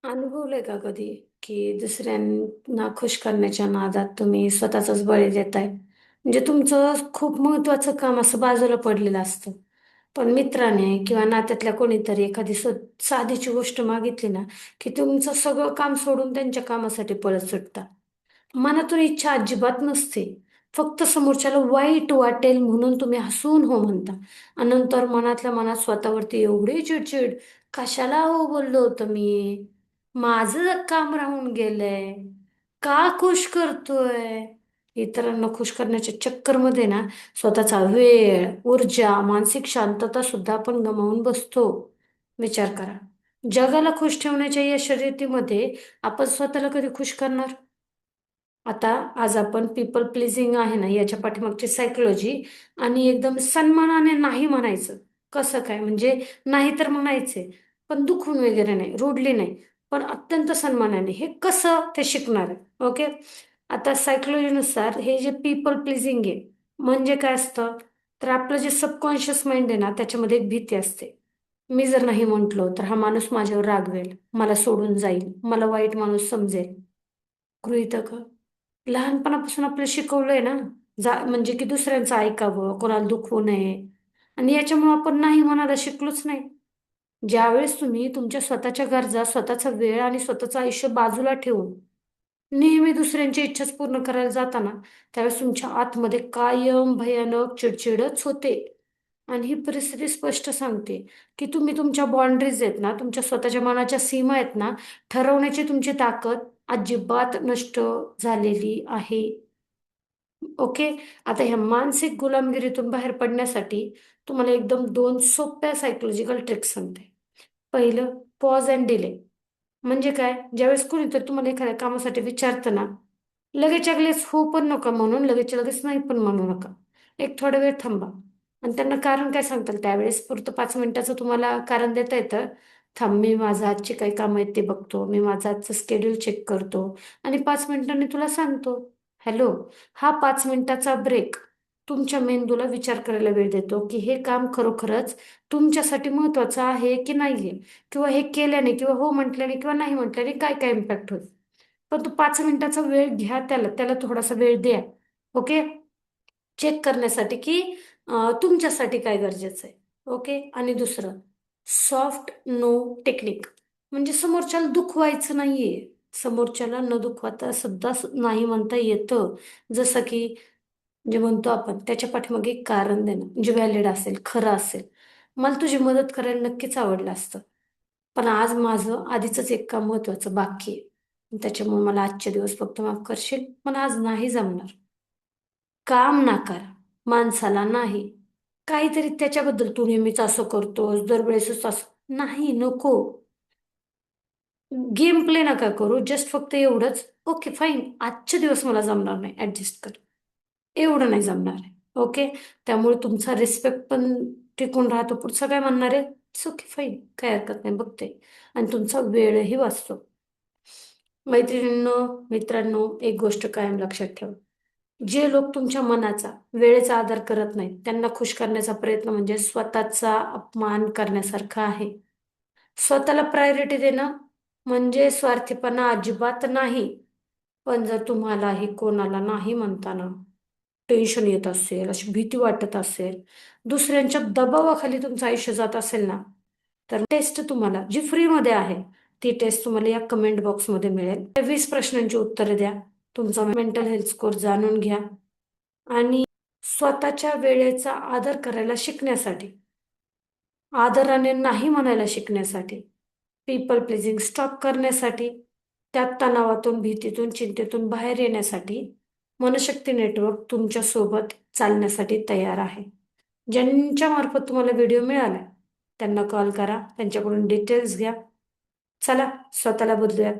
अनुभवलंय का कधी की दुसऱ्यांना खुश करण्याच्या नादात तुम्ही स्वतःचाच बळी देताय? म्हणजे तुमचं खूप महत्वाचं काम असं बाजूला पडलेलं असतं, पण मित्राने किंवा नात्यातल्या कोणीतरी एखादी साधीची गोष्ट मागितली ना, की तुमचं सगळं काम सोडून त्यांच्या कामासाठी पळत सुटता. मनातून इच्छा अजिबात नसते. फक्त समोरच्याला वाईट वाटेल म्हणून तुम्ही हसून हो म्हणता. आणि नंतर मनातल्या मनात स्वतःवरती एवढी चिडचिड, कशाला हो बोललो होतं मी? माझं काम राहून गेलंय. का खुश करतोय? इतरांना खुश करण्याच्या चक्करमध्ये ना, स्वतःचा वेळ, ऊर्जा, मानसिक शांतता सुद्धा आपण गमावून बसतो. विचार करा. जगाला खुश ठेवण्याच्या या शर्यतीमध्ये आपण स्वतःला कधी खुश करणार? आता आज आपण पीपल प्लीजिंग आहे ना, याच्या पाठीमागची सायकोलॉजी आणि एकदम सन्मानाने नाही म्हणायचं. कसं काय म्हणजे, नाही तर म्हणायचे, पण दुखून वगैरे नाही, रुडली नाही, पण अत्यंत सन्मानाने. हे कसं ते शिकणार आहे. ओके. आता सायकोलॉजीनुसार हे जे पीपल प्लीजिंग आहे म्हणजे काय असतं, तर आपलं जे सबकॉन्शियस माइंड आहे ना, त्याच्यामध्ये एक भीती असते. मी जर नाही म्हंटलो तर हा माणूस माझ्यावर रागवेल, मला सोडून जाईल, मला वाईट माणूस समजेल. गृहीतक लहानपणापासून आपलं शिकवलंय ना, म्हणजे की दुसऱ्यांचं ऐकावं, कोणाला दुखवू नये. आणि याच्यामुळे आपण नाही म्हणायला शिकलोच नाही. ज्यावेळेस तुम्ही तुमच्या स्वतःच्या गरजा, स्वतःचा वेळ आणि स्वतःचं आयुष्य बाजूला ठेवून नेहमी दुसऱ्यांची इच्छाच पूर्ण करायला जाताना, त्यावेळेस तुमच्या आतमध्ये कायम भयानक चिडचिडच होते. आणि ही परिस्थिती स्पष्ट सांगते की तुम्ही तुमच्या बाउंड्रीज आहेत ना, तुमच्या स्वतःच्या मनाच्या सीमा आहेत ना, ठरवण्याची तुमची ताकद अजिबात नष्ट झालेली आहे. ओके. आता ह्या मानसिक गुलामगिरीतून बाहेर पडण्यासाठी तुम्हाला एकदम दोन सोप्या सायकोलॉजिकल ट्रिक्स सांगते. पहिलं, पॉज अँड डिले. म्हणजे काय, ज्यावेळेस कोणीतरी तुम्हाला एखाद्या कामासाठी विचारतं ना, लगेच लगेच हो पण नका म्हणून लगेच लगेच नाही पण म्हणू नका. एक थोडा वेळ थांबा आणि त्यांना कारण काय सांगताल त्यावेळेस पुरतं 5 मिनिटाचं तुम्हाला कारण देता येतं. थांब, मी माझं आजची काही कामं आहेत ते बघतो, मी माझं आजचं स्केड्यूल चेक करतो आणि 5 मिनिटांनी तुला सांगतो. हॅलो. हा 5 मिनिटाचा ब्रेक तुमच्या मेंदूला विचार करायला वेळ देतो की हे काम खरोखरच तुमच्यासाठी महत्वाचं आहे की नाहीये, किंवा हे केल्याने किंवा हो म्हटल्याने किंवा नाही म्हटल्याने काय काय इम्पॅक्ट होईल. पण तो 5 मिनिटाचा वेळ घ्या, त्याला त्याला थोडासा वेळ द्या. ओके. चेक करण्यासाठी की तुमच्यासाठी काय गरजेचं आहे. ओके. आणि दुसरं, सॉफ्ट नो टेक्निक. म्हणजे समोरच्याला दुखवायचं नाहीये. समोरच्याला न दुखवता सुद्धा नाही म्हणता येतं. जसं की जे म्हणतो आपण त्याच्या पाठीमागे एक कारण देणं, जे व्हॅलिड असेल, खरं असेल. मला तुझी मदत करायला नक्कीच आवडलं असतं, पण आज माझं आधीचंच एक काम महत्वाचं बाकी आहे, त्याच्यामुळे मला आजचे दिवस फक्त माफ करशील, पण आज नाही जमणार. काम नाकार माणसाला नाही. काहीतरी त्याच्याबद्दल तू नेहमीच असं करतोस, दरवेळेसच असं नाही, नको. गेम प्ले नका करू, जस्ट फक्त एवढंच. ओके फाईन, आजचे दिवस मला जमणार नाही, ऍडजस्ट कर. एवढं नाही जमणार आहे. ओके. त्यामुळे तुमचा रिस्पेक्ट पण टिकून राहतो. पुढचं काय म्हणणार आहे, इट्स ओके फाईन, काय हरकत नाही, बघते. आणि तुमचा वेळही वाचतो. मैत्रिणींनो, मित्रांनो, एक गोष्ट कायम लक्षात ठेवा. जे लोक तुमच्या मनाचा, वेळेचा आदर करत नाहीत, त्यांना खुश करण्याचा प्रयत्न म्हणजे स्वतःचा अपमान करण्यासारखा आहे. स्वतःला प्रायोरिटी देणं म्हणजे स्वार्थीपणा अजिबात नाही. पण जर तुम्हालाही कोणाला नाही म्हणताना टेन्शन येत असेल, अशी भीती वाटत असेल, दुसऱ्यांच्या दबावाखाली तुमचं आयुष्य जात असेल ना, तर टेस्ट तुम्हाला जी फ्रीमध्ये आहे, ती टेस्ट तुम्हाला या कमेंट बॉक्समध्ये मिळेल. त्या 20 प्रश्नांची उत्तरे द्या. तुमचा मेंटल हेल्थ स्कोर जाणून घ्या आणि स्वतःच्या वेळेचा आदर करायला शिकण्यासाठी, आदराने नाही म्हणायला शिकण्यासाठी, पीपल प्लीजिंग स्टॉप करण्यासाठी, त्या तणावातून, भीतीतून, चिंतेतून बाहेर येण्यासाठी मनशक्ती नेटवर्क तुमच्या सोबत चालण्यासाठी तयार आहे. ज्यांच्या मार्फत तुम्हाला व्हिडिओ मिळाला त्यांना कॉल करा, त्यांच्याकडून डिटेल्स घ्या. चला, स्वतःला बदलूयात.